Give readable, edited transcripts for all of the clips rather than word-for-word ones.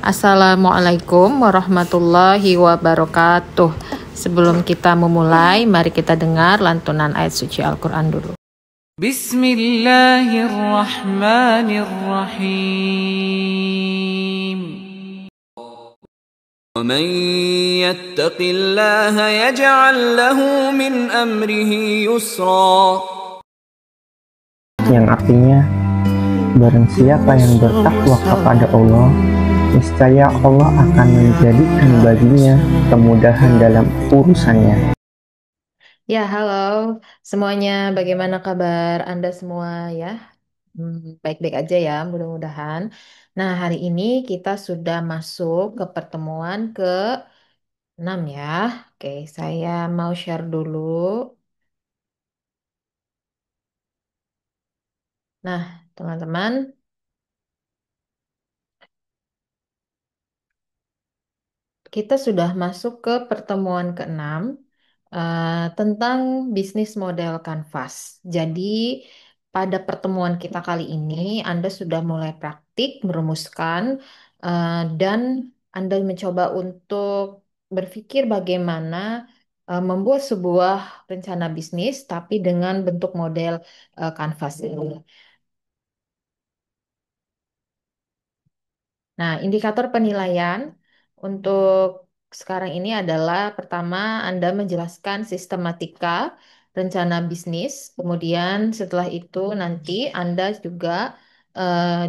Assalamualaikum warahmatullahi wabarakatuh. Sebelum kita memulai, mari kita dengar lantunan ayat suci Al-Quran dulu. Bismillahirrahmanirrahim. ومن يتق الله يجعل له من أمره يسرا. Yang artinya, barang siapa yang bertakwa kepada Allah, niscaya Allah akan menjadikan baginya kemudahan dalam urusannya. Ya, halo semuanya. Bagaimana kabar Anda semua ya? Baik-baik aja ya, mudah-mudahan. Nah, hari ini kita sudah masuk ke pertemuan ke-6 ya. Oke, saya mau share dulu. Nah, teman-teman, kita sudah masuk ke pertemuan ke-6 tentang bisnis model Canvas. Jadi, pada pertemuan kita kali ini, Anda sudah mulai praktik merumuskan dan Anda mencoba untuk berpikir bagaimana membuat sebuah rencana bisnis, tapi dengan bentuk model Canvas ini. Nah, indikator penilaian untuk sekarang ini adalah pertama, Anda menjelaskan sistematika rencana bisnis. Kemudian setelah itu nanti Anda juga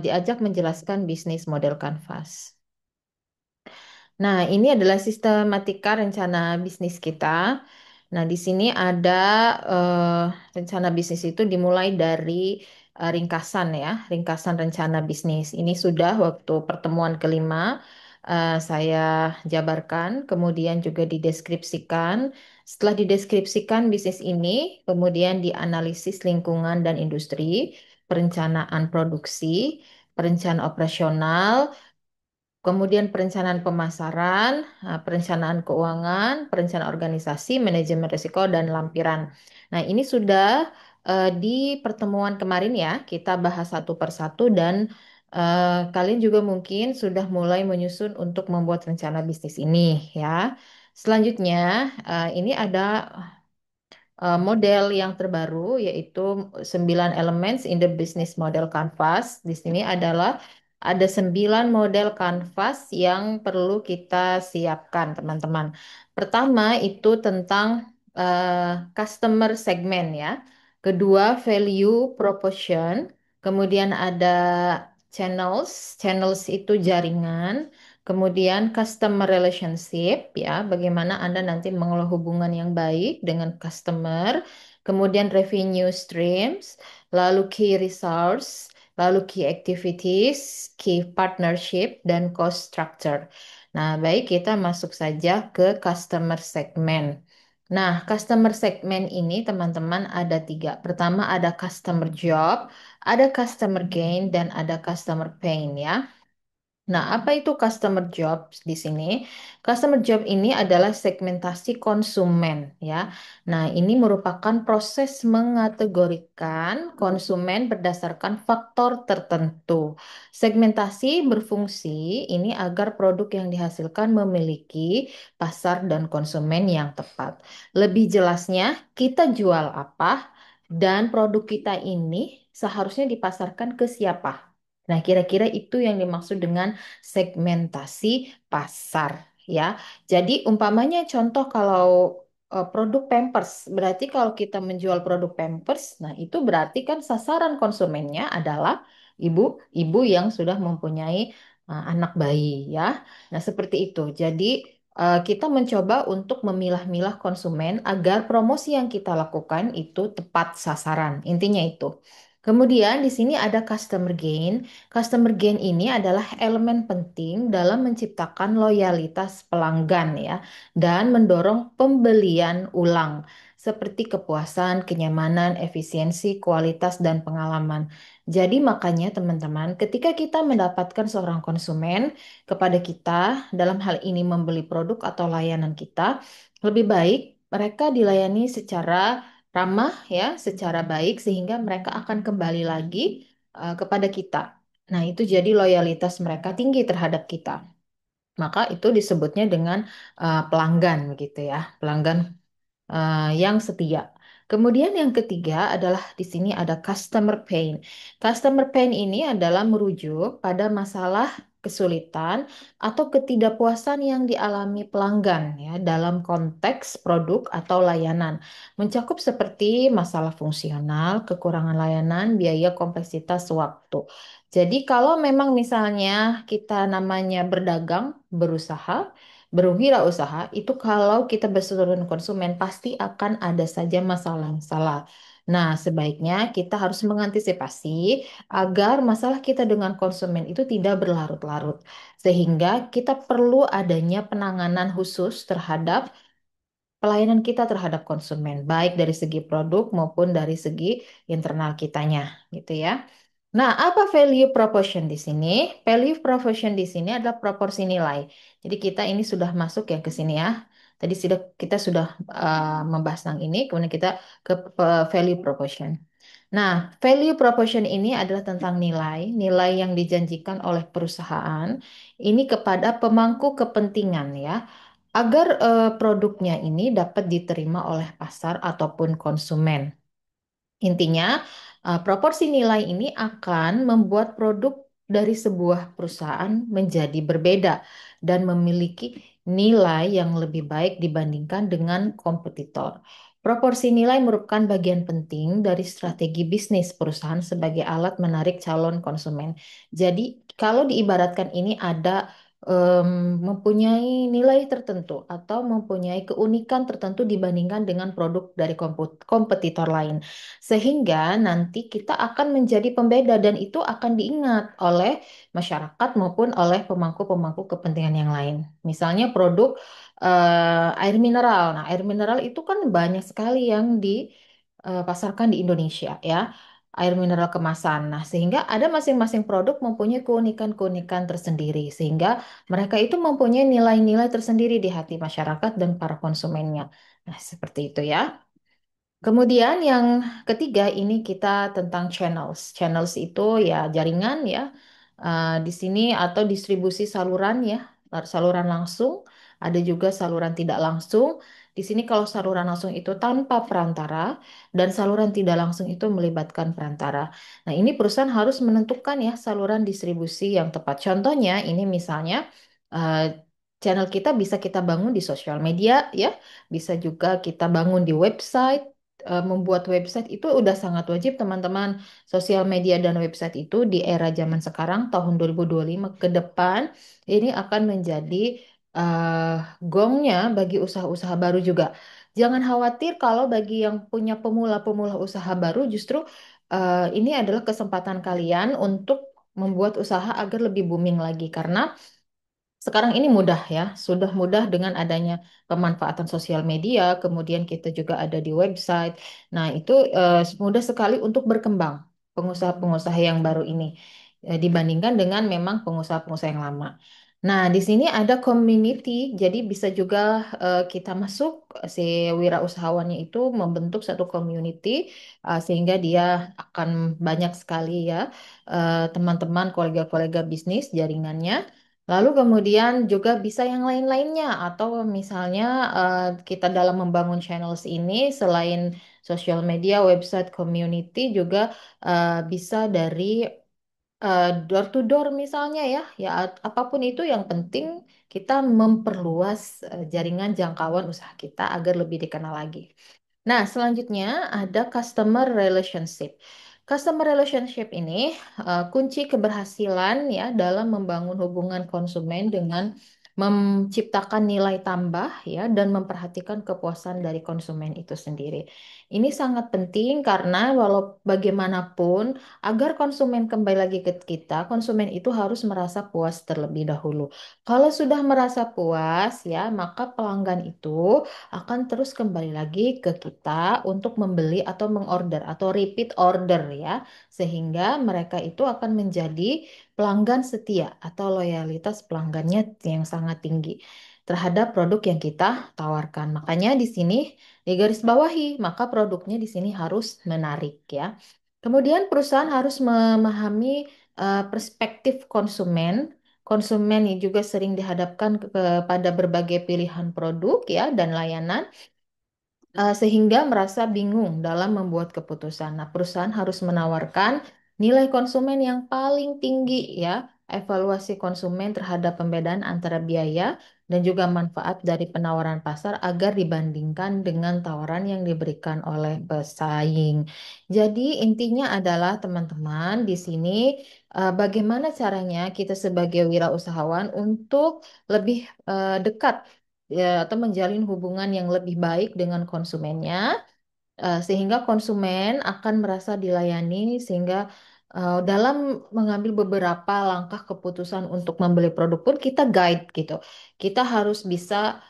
diajak menjelaskan bisnis model Canvas. Nah, ini adalah sistematika rencana bisnis kita. Nah, di sini ada eh, rencana bisnis itu dimulai dari ringkasan ya, ringkasan rencana bisnis. Ini sudah waktu pertemuan kelima saya jabarkan, kemudian juga dideskripsikan. Setelah dideskripsikan bisnis ini, kemudian dianalisis lingkungan dan industri, perencanaan produksi, perencanaan operasional, kemudian perencanaan pemasaran, perencanaan keuangan, perencanaan organisasi, manajemen risiko, dan lampiran. Nah, ini sudah di pertemuan kemarin ya, kita bahas satu persatu dan kalian juga mungkin sudah mulai menyusun untuk membuat rencana bisnis ini ya. Selanjutnya, ini ada model yang terbaru yaitu 9 elements in the business model canvas. Di sini adalah ada 9 model canvas yang perlu kita siapkan, teman-teman. Pertama itu tentang customer segment ya. Kedua, value proposition. Kemudian ada channels. Channels itu jaringan. Kemudian customer relationship ya, bagaimana Anda nanti mengelola hubungan yang baik dengan customer. Kemudian revenue streams, lalu key resource, lalu key activities, key partnership, dan cost structure. Nah, baik kita masuk saja ke customer segment. Nah, customer segment ini teman-teman ada tiga. Pertama ada customer job, ada customer gain, dan ada customer pain ya. Nah, apa itu customer jobs di sini? Customer job ini adalah segmentasi konsumen ya. Nah, ini merupakan proses mengategorikan konsumen berdasarkan faktor tertentu. Segmentasi berfungsi ini agar produk yang dihasilkan memiliki pasar dan konsumen yang tepat. Lebih jelasnya, kita jual apa dan produk kita ini seharusnya dipasarkan ke siapa? Nah, kira-kira itu yang dimaksud dengan segmentasi pasar ya. Jadi umpamanya contoh kalau produk Pampers, berarti kalau kita menjual produk Pampers, nah itu berarti kan sasaran konsumennya adalah ibu-ibu yang sudah mempunyai anak bayi ya. Nah, seperti itu. Jadi kita mencoba untuk memilah-milah konsumen agar promosi yang kita lakukan itu tepat sasaran. Intinya itu. Kemudian di sini ada customer gain. Customer gain ini adalah elemen penting dalam menciptakan loyalitas pelanggan ya dan mendorong pembelian ulang seperti kepuasan, kenyamanan, efisiensi, kualitas dan pengalaman. Jadi makanya teman-teman, ketika kita mendapatkan seorang konsumen kepada kita dalam hal ini membeli produk atau layanan kita, lebih baik mereka dilayani secara ramah ya, secara baik sehingga mereka akan kembali lagi kepada kita. Nah, itu jadi loyalitas mereka tinggi terhadap kita. maka itu disebutnya dengan pelanggan gitu ya, pelanggan yang setia. Kemudian yang ketiga adalah di sini ada customer pain. Customer pain ini adalah merujuk pada masalah kesulitan atau ketidakpuasan yang dialami pelanggan ya dalam konteks produk atau layanan. Mencakup seperti masalah fungsional, kekurangan layanan, biaya, kompleksitas, waktu. Jadi kalau memang misalnya kita namanya berdagang, berusaha, berwirausaha itu kalau kita berseluruh konsumen pasti akan ada saja masalah-masalah. Nah, sebaiknya kita harus mengantisipasi agar masalah kita dengan konsumen itu tidak berlarut-larut. Sehingga kita perlu adanya penanganan khusus terhadap pelayanan kita terhadap konsumen, baik dari segi produk maupun dari segi internal kitanya, gitu ya. Nah, apa value proposition di sini? Value proposition di sini adalah proporsi nilai. Jadi kita ini sudah masuk ya ke sini ya. Tadi sudah kita sudah membahas tentang ini, kemudian kita ke value proposition. Nah, value proposition ini adalah tentang nilai, nilai yang dijanjikan oleh perusahaan ini kepada pemangku kepentingan ya, agar produknya ini dapat diterima oleh pasar ataupun konsumen. Intinya, proporsi nilai ini akan membuat produk dari sebuah perusahaan menjadi berbeda dan memiliki nilai yang lebih baik dibandingkan dengan kompetitor. Proporsi nilai merupakan bagian penting dari strategi bisnis perusahaan sebagai alat menarik calon konsumen. Jadi, kalau diibaratkan ini ada mempunyai nilai tertentu atau mempunyai keunikan tertentu dibandingkan dengan produk dari kompetitor lain. Sehingga nanti kita akan menjadi pembeda dan itu akan diingat oleh masyarakat maupun oleh pemangku-pemangku kepentingan yang lain. Misalnya produk air mineral. Nah, air mineral itu kan banyak sekali yang dipasarkan di Indonesia ya. Air mineral kemasan. Nah, sehingga ada masing-masing produk mempunyai keunikan-keunikan tersendiri. Sehingga mereka itu mempunyai nilai-nilai tersendiri di hati masyarakat dan para konsumennya. Nah, seperti itu ya. Kemudian yang ketiga ini kita tentang channels. Channels itu ya jaringan ya. Di sini atau distribusi saluran ya, saluran langsung, ada juga saluran tidak langsung. Di sini kalau saluran langsung itu tanpa perantara dan saluran tidak langsung itu melibatkan perantara. Nah, ini perusahaan harus menentukan ya saluran distribusi yang tepat. Contohnya ini misalnya eh, channel kita bisa kita bangun di sosial media ya, bisa juga kita bangun di website. Membuat website itu udah sangat wajib teman-teman. Sosial media dan website itu di era zaman sekarang tahun 2025 ke depan ini akan menjadi eh, gongnya bagi usaha-usaha baru juga. Jangan khawatir kalau bagi yang punya pemula-pemula usaha baru justru ini adalah kesempatan kalian untuk membuat usaha agar lebih booming lagi karena sekarang ini mudah ya, sudah mudah dengan adanya pemanfaatan sosial media, kemudian kita juga ada di website. Nah, itu mudah sekali untuk berkembang pengusaha-pengusaha yang baru ini dibandingkan dengan memang pengusaha-pengusaha yang lama. Nah, di sini ada community, jadi bisa juga kita masuk si wirausahawannya itu membentuk satu community sehingga dia akan banyak sekali ya teman-teman, kolega-kolega bisnis jaringannya. Lalu kemudian juga bisa yang lain-lainnya atau misalnya kita dalam membangun channels ini selain sosial media, website, community juga bisa dari door to door misalnya ya, ya apapun itu yang penting kita memperluas jaringan jangkauan usaha kita agar lebih dikenal lagi. Nah, selanjutnya ada customer relationship. Customer relationship ini kunci keberhasilan ya dalam membangun hubungan konsumen dengan menciptakan nilai tambah ya dan memperhatikan kepuasan dari konsumen itu sendiri. Ini sangat penting karena walau bagaimanapun agar konsumen kembali lagi ke kita, konsumen itu harus merasa puas terlebih dahulu. Kalau sudah merasa puas ya, maka pelanggan itu akan terus kembali lagi ke kita untuk membeli atau mengorder atau repeat order ya, sehingga mereka itu akan menjadi pelanggan setia atau loyalitas pelanggannya yang sangat tinggi terhadap produk yang kita tawarkan. Makanya di sini digaris bawahi, maka produknya di sini harus menarik ya. Kemudian perusahaan harus memahami perspektif konsumen. konsumen juga sering dihadapkan kepada berbagai pilihan produk ya dan layanan sehingga merasa bingung dalam membuat keputusan. Nah, perusahaan harus menawarkan nilai konsumen yang paling tinggi ya, evaluasi konsumen terhadap pembedaan antara biaya dan juga manfaat dari penawaran pasar agar dibandingkan dengan tawaran yang diberikan oleh pesaing. Jadi intinya adalah teman-teman di sini bagaimana caranya kita sebagai wirausahawan untuk lebih dekat ya, atau menjalin hubungan yang lebih baik dengan konsumennya, sehingga konsumen akan merasa dilayani, sehingga dalam mengambil beberapa langkah keputusan untuk membeli produk pun kita guide gitu. Kita harus bisa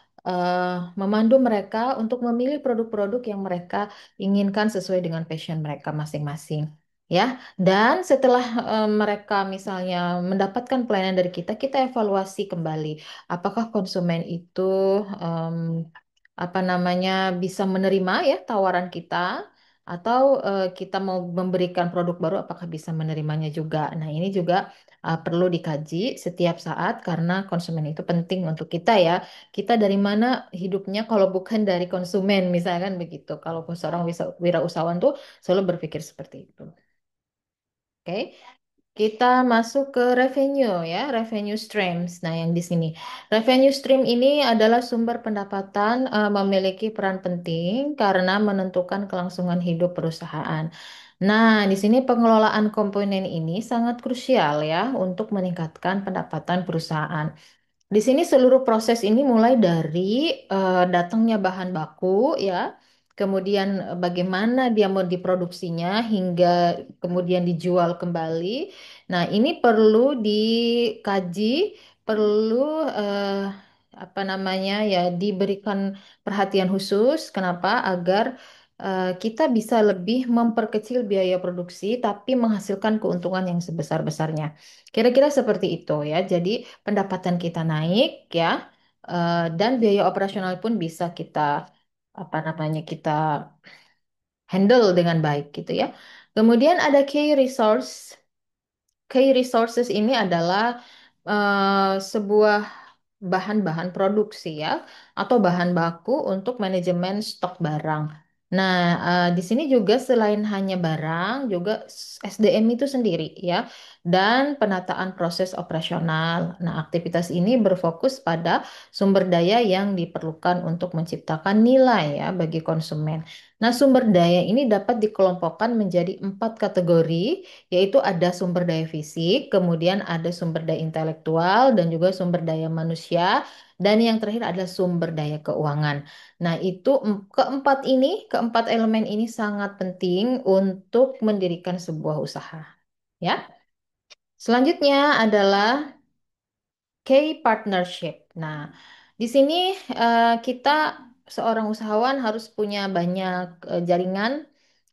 memandu mereka untuk memilih produk-produk yang mereka inginkan sesuai dengan passion mereka masing-masing. Ya, dan setelah mereka misalnya mendapatkan pelayanan dari kita, kita evaluasi kembali apakah konsumen itu em, apa namanya bisa menerima ya tawaran kita atau kita mau memberikan produk baru apakah bisa menerimanya juga. Nah, ini juga perlu dikaji setiap saat karena konsumen itu penting untuk kita ya. Kita dari mana hidupnya kalau bukan dari konsumen misalkan begitu. Kalau seorang wirausahawan tuh selalu berpikir seperti itu. Oke. Kita masuk ke revenue ya, revenue streams. Nah, yang di sini. Revenue stream ini adalah sumber pendapatan memiliki peran penting karena menentukan kelangsungan hidup perusahaan. Nah, di sini pengelolaan komponen ini sangat krusial ya untuk meningkatkan pendapatan perusahaan. Di sini seluruh proses ini mulai dari datangnya bahan baku ya, kemudian bagaimana dia mau diproduksinya hingga kemudian dijual kembali. Nah, ini perlu dikaji, perlu eh, apa namanya ya diberikan perhatian khusus. Kenapa? Agar kita bisa lebih memperkecil biaya produksi tapi menghasilkan keuntungan yang sebesar-besarnya. Kira-kira seperti itu ya. Jadi pendapatan kita naik ya, dan biaya operasional pun bisa kita apa namanya kita handle dengan baik gitu ya. Kemudian ada key resource. Key resources ini adalah sebuah bahan-bahan produksi ya atau bahan baku untuk manajemen stok barang. Nah, di sini juga selain hanya barang, juga SDM itu sendiri ya, dan penataan proses operasional. Nah, aktivitas ini berfokus pada sumber daya yang diperlukan untuk menciptakan nilai ya bagi konsumen. Nah, sumber daya ini dapat dikelompokkan menjadi 4 kategori, yaitu ada sumber daya fisik, kemudian ada sumber daya intelektual, dan juga sumber daya manusia, dan yang terakhir adalah sumber daya keuangan. Nah, itu keempat elemen ini sangat penting untuk mendirikan sebuah usaha. Ya, selanjutnya adalah key partnership. Nah, di sini kita seorang usahawan harus punya banyak jaringan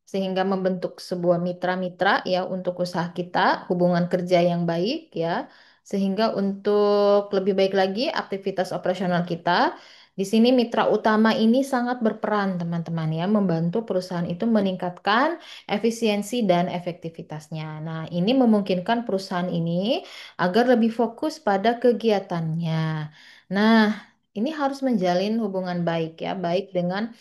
sehingga membentuk sebuah mitra-mitra ya untuk usaha kita, hubungan kerja yang baik ya, sehingga untuk lebih baik lagi aktivitas operasional kita. Di sini mitra utama ini sangat berperan teman-teman ya, membantu perusahaan itu meningkatkan efisiensi dan efektivitasnya. Nah, ini memungkinkan perusahaan ini agar lebih fokus pada kegiatannya. Nah, ini harus menjalin hubungan baik ya, baik dengan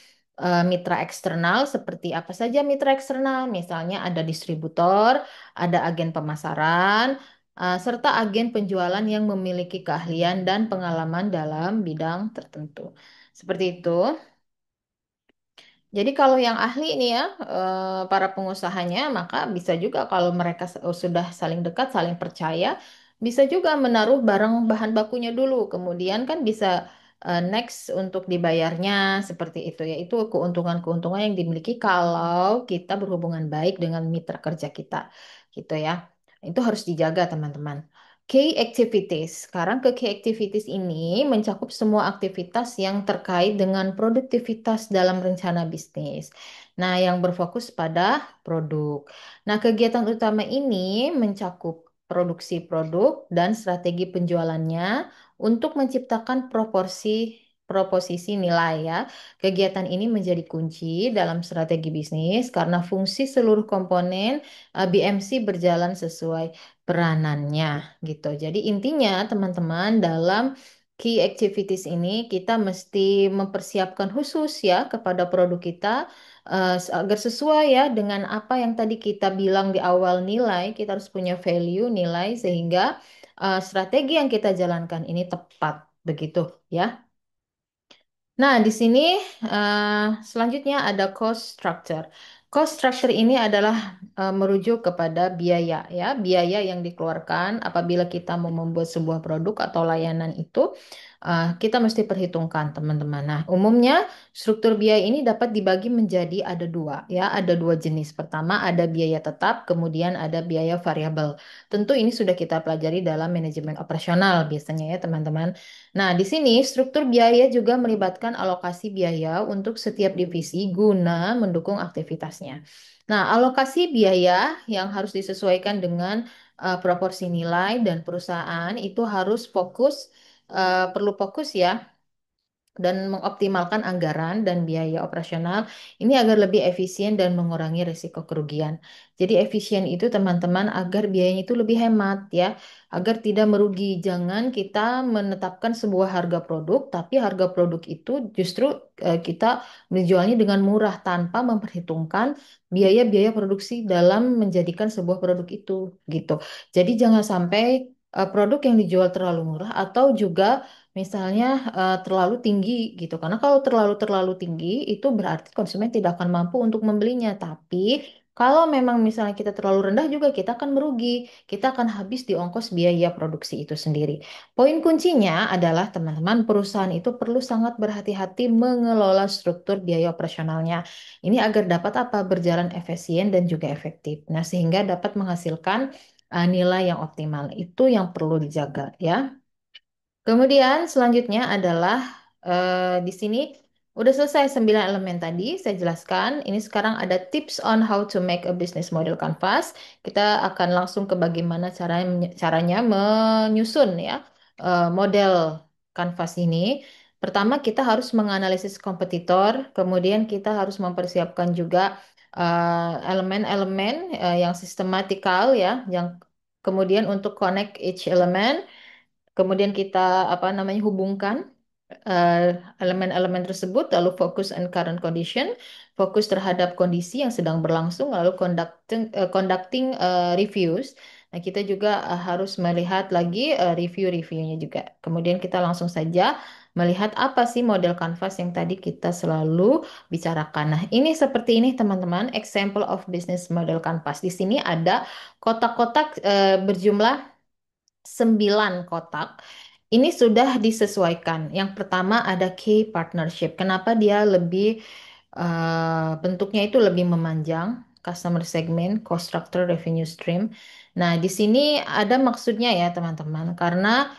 mitra eksternal seperti apa saja mitra eksternal, misalnya ada distributor, ada agen pemasaran, serta agen penjualan yang memiliki keahlian dan pengalaman dalam bidang tertentu. Seperti itu. Jadi kalau yang ahli nih ya, para pengusahanya, maka bisa juga kalau mereka sudah saling dekat, saling percaya, bisa juga menaruh barang bahan bakunya dulu, kemudian kan bisa next untuk dibayarnya seperti itu ya. Itu keuntungan-keuntungan yang dimiliki kalau kita berhubungan baik dengan mitra kerja kita, gitu ya. Itu harus dijaga teman-teman. Key activities. Sekarang ke key activities ini mencakup semua aktivitas yang terkait dengan produktivitas dalam rencana bisnis. Nah, yang berfokus pada produk. Nah, kegiatan utama ini mencakup produksi produk dan strategi penjualannya untuk menciptakan proporsi. proposisi nilai ya. Kegiatan ini menjadi kunci dalam strategi bisnis karena fungsi seluruh komponen BMC berjalan sesuai peranannya gitu. Jadi intinya teman-teman dalam key activities ini kita mesti mempersiapkan khusus ya kepada produk kita agar sesuai ya dengan apa yang tadi kita bilang di awal nilai, kita harus punya value nilai sehingga strategi yang kita jalankan ini tepat begitu ya. Nah, di sini selanjutnya ada cost structure. Cost structure ini adalah merujuk kepada biaya ya, biaya yang dikeluarkan apabila kita mau membuat sebuah produk atau layanan itu kita mesti perhitungkan teman-teman. Nah, umumnya struktur biaya ini dapat dibagi menjadi ada dua ya, ada dua jenis. Pertama ada biaya tetap, kemudian ada biaya variabel. Tentu ini sudah kita pelajari dalam manajemen operasional biasanya ya teman-teman. Nah, di sini struktur biaya juga melibatkan alokasi biaya untuk setiap divisi guna mendukung aktivitasnya. Nah, alokasi biaya yang harus disesuaikan dengan proporsi nilai dan perusahaan itu harus fokus, perlu fokus ya dan mengoptimalkan anggaran dan biaya operasional ini agar lebih efisien dan mengurangi risiko kerugian. Jadi efisien itu teman-teman agar biayanya itu lebih hemat ya, agar tidak merugi. Jangan kita menetapkan sebuah harga produk, tapi harga produk itu justru kita menjualnya dengan murah tanpa memperhitungkan biaya-biaya produksi dalam menjadikan sebuah produk itu gitu. Jadi jangan sampai produk yang dijual terlalu murah atau juga misalnya terlalu tinggi gitu. Karena kalau terlalu tinggi itu berarti konsumen tidak akan mampu untuk membelinya. Tapi kalau memang misalnya kita terlalu rendah juga kita akan merugi. Kita akan habis di ongkos biaya produksi itu sendiri. Poin kuncinya adalah teman-teman perusahaan itu perlu sangat berhati-hati mengelola struktur biaya operasionalnya. Ini agar dapat apa? Berjalan efisien dan juga efektif. Nah, sehingga dapat menghasilkan nilai yang optimal. Itu yang perlu dijaga ya. Kemudian selanjutnya adalah di sini udah selesai 9 elemen tadi saya jelaskan. Ini sekarang ada tips on how to make a business model canvas. Kita akan langsung ke bagaimana caranya menyusun ya model canvas ini. Pertama kita harus menganalisis kompetitor, kemudian kita harus mempersiapkan juga elemen-elemen yang sistematikal ya, yang kemudian untuk connect each element. Kemudian kita apa namanya hubungkan eh, elemen-elemen tersebut, lalu fokus on current condition, fokus terhadap kondisi yang sedang berlangsung, lalu conducting reviews. Nah, kita juga harus melihat lagi review-reviewnya juga. Kemudian kita langsung saja melihat apa sih model canvas yang tadi kita selalu bicarakan. Nah, ini seperti ini teman-teman, example of business model canvas. Di sini ada kotak-kotak berjumlah 9 kotak. Ini sudah disesuaikan. Yang pertama ada key partnership. Kenapa dia lebih bentuknya itu lebih memanjang? Customer segment, cost structure, revenue stream. Nah, di sini ada maksudnya ya teman-teman. Karena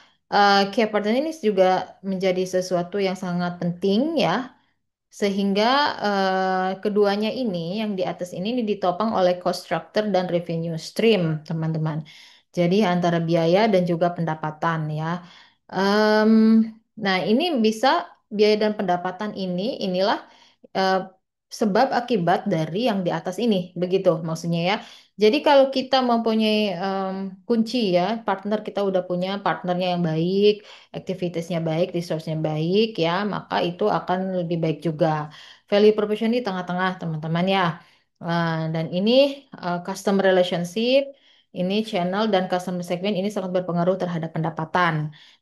key partner ini juga menjadi sesuatu yang sangat penting ya sehingga keduanya ini yang di atas ini ditopang oleh cost structure dan revenue stream, teman-teman. Jadi antara biaya dan juga pendapatan ya. Em, nah, ini bisa biaya dan pendapatan inilah eh, sebab akibat dari yang di atas ini, begitu maksudnya ya. Jadi kalau kita mempunyai kunci ya, partner kita udah punya partnernya yang baik, aktivitasnya baik, resource-nya baik ya, maka itu akan lebih baik juga. Value proposition di tengah-tengah, teman-teman ya. Dan ini customer relationship, ini channel dan customer segment ini sangat berpengaruh terhadap pendapatan.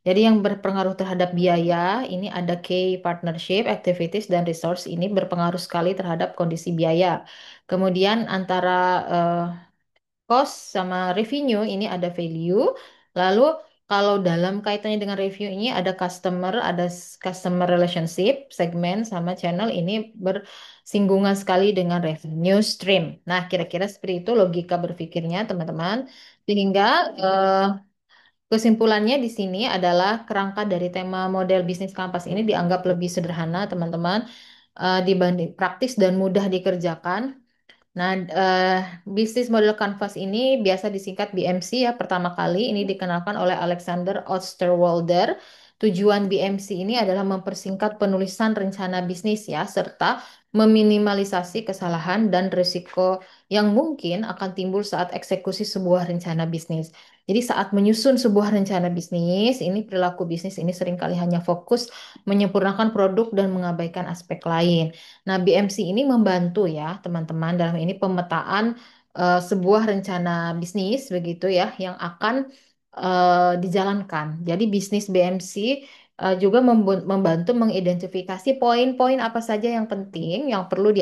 Jadi yang berpengaruh terhadap biaya, ini ada key partnership, activities, dan resource ini berpengaruh sekali terhadap kondisi biaya. Kemudian antara eh, cost sama revenue ini ada value. Lalu kalau dalam kaitannya dengan review ini ada customer, ada customer relationship, segmen sama channel ini bersinggungan sekali dengan revenue stream. Nah, kira-kira seperti itu logika berpikirnya, teman-teman. Sehingga eh, kesimpulannya di sini adalah kerangka dari tema model bisnis kampas ini dianggap lebih sederhana, teman-teman, dibanding praktis dan mudah dikerjakan. Nah, bisnis model Canvas ini biasa disingkat BMC ya pertama kali ini dikenalkan oleh Alexander Osterwalder Tujuan BMC ini adalah mempersingkat penulisan rencana bisnis ya, serta meminimalisasi kesalahan dan risiko yang mungkin akan timbul saat eksekusi sebuah rencana bisnis. Jadi saat menyusun sebuah rencana bisnis, ini perilaku bisnis ini seringkali hanya fokus menyempurnakan produk dan mengabaikan aspek lain. Nah, BMC ini membantu ya teman-teman dalam ini pemetaan sebuah rencana bisnis begitu ya yang akan dijalankan. Jadi bisnis BMC juga membantu mengidentifikasi poin-poin apa saja yang penting yang perlu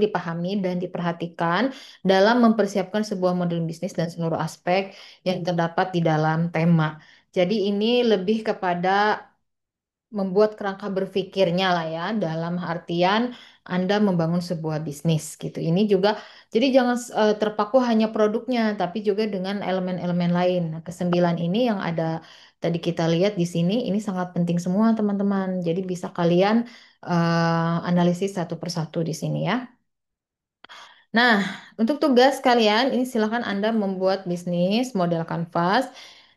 dipahami dan diperhatikan dalam mempersiapkan sebuah model bisnis dan seluruh aspek yang terdapat di dalam tema. Jadi ini lebih kepada membuat kerangka berpikirnya lah ya dalam artian Anda membangun sebuah bisnis gitu. Ini juga jadi jangan terpaku hanya produknya tapi juga dengan elemen-elemen lain. Nah, kesembilan ini yang ada tadi kita lihat di sini ini sangat penting semua teman-teman. Jadi bisa kalian analisis satu persatu di sini ya. Nah, untuk tugas kalian, ini silakan Anda membuat bisnis model kanvas.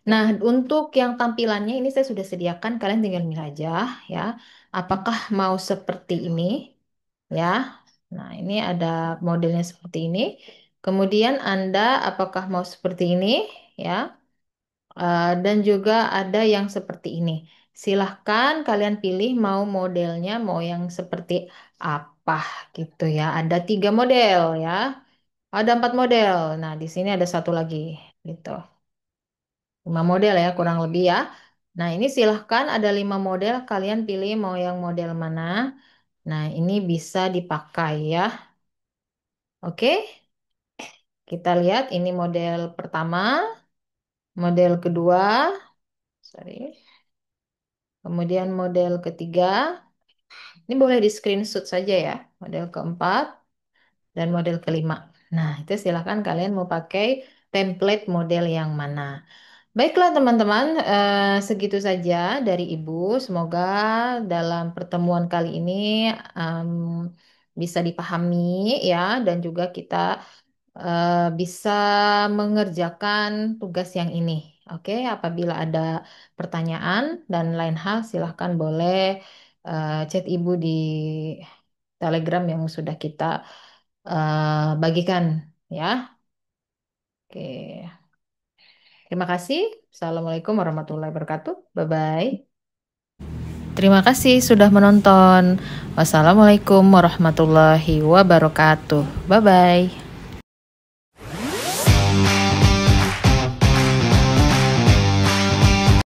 Nah, untuk yang tampilannya ini saya sudah sediakan, kalian tinggal milih aja ya. Apakah mau seperti ini ya? Nah, ini ada modelnya seperti ini. Kemudian Anda apakah mau seperti ini ya? Dan juga ada yang seperti ini. Silahkan kalian pilih mau modelnya mau yang seperti apa gitu ya. Ada tiga model ya. Ada empat model. Nah, di sini ada satu lagi gitu. Lima model ya kurang lebih ya. Nah, ini silahkan ada lima model. Kalian pilih mau yang model mana. Nah, ini bisa dipakai ya. Oke, kita lihat ini model pertama, model kedua, sorry. Kemudian model ketiga, ini boleh di screenshot saja ya. Model keempat dan model kelima. Nah, itu silahkan kalian mau pakai template model yang mana. Baiklah teman-teman, segitu saja dari Ibu. Semoga dalam pertemuan kali ini em, bisa dipahami ya dan juga kita bisa mengerjakan tugas yang ini. Oke, apabila ada pertanyaan dan lain hal, silahkan boleh chat Ibu di Telegram yang sudah kita bagikan ya. Oke, terima kasih. Assalamualaikum warahmatullahi wabarakatuh. Bye bye. Terima kasih sudah menonton. Wassalamualaikum warahmatullahi wabarakatuh. Bye bye.